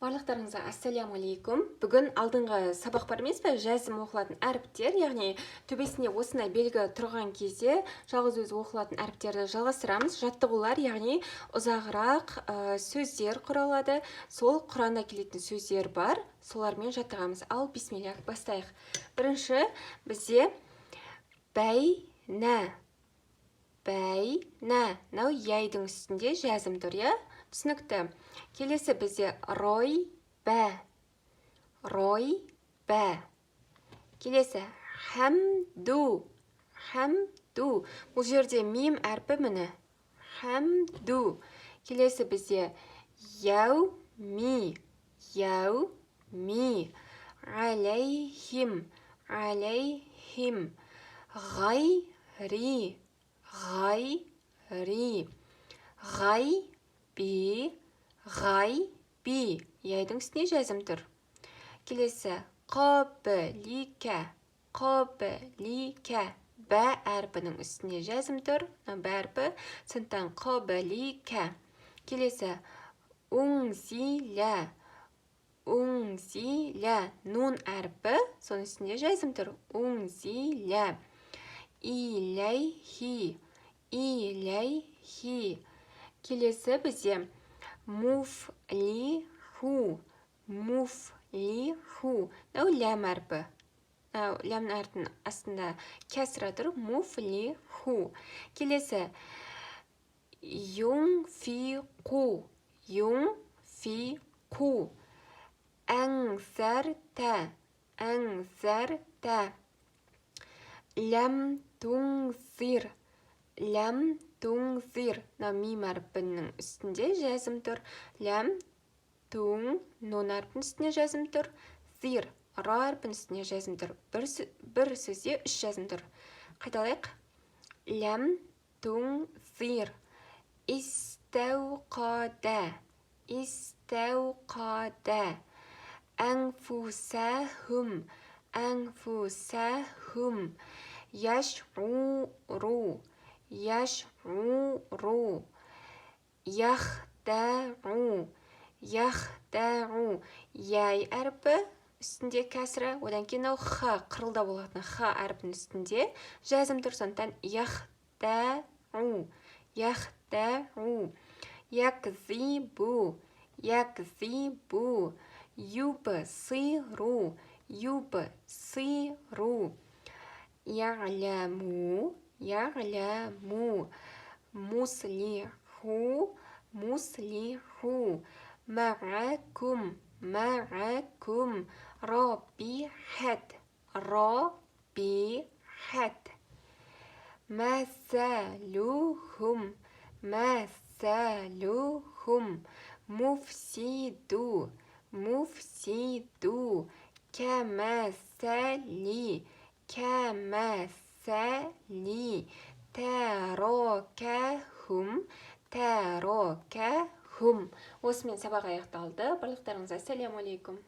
Барлықтарыңызға ассаляму-алейкум. Бүгін алдыңғы сабақ бар емес пе? Жазым оқылатын әріптер, яғни төбесінде осындай белгі тұрған кезде жалғыз өзі оқылатын әріптерді жалғастырамыз. Жаттығулар, яғни ұзағырақ сөздер құралады. Сол Құранда келетін сөздер бар, солармен жаттығамыз. Ал бисмилля, бастайық. Бірінші бізде бәйнә. Нау яйдың үстінде жазым тұр, я? Түсінікті. Келесі бізде рой бә. Келесі хәмду. Бұл жерде мим әрпі міні. Хәмду. Келесі бізде яуми. Ғалейхим. Ғайри. Ғайби. Яйдың үстіне жазым тұр. Келесі қабілика. Бә әрпінің үстіне жазым тұр. Бә әрпі сондықтан қабілика. Келесі унзиля. Нун әрпі соның үстіне жазым тұр. Унзиля. Илайхи. Келесі бізде муфлиху. Нау ләм әрпі. Ләм әрпінің астында кәсіра тұр. Муфлиху. Келесі юнфиқу. Әңсәртә. Ләм тунзир. Мим әрпінің үстінде жазым тұр. Ләм тун. Нун әрпінің үстіне жазым тұр. Зир. Ра әрпінің үстіне жазым тұр. Бір сөзде үш жазым тұр. Қайталайық. Ләм тунзир. Истауқада. Әңфусәхум. Яшру. Яхдару. Яй әрпі үстінде кәсірі, одан кейін ха қырылда болатын ха әрпінің үстінде жазым тұр. Сондықтан яхдару. Якзибу. Юбсиру. Я'ламу. Муслиху. Мa'акум. Рабихат. Масалухум. Муфсиду. Камасали. Таракахум. Осымен сабақ аяқталды. Барлықтарыңызға ассаляму алейкум.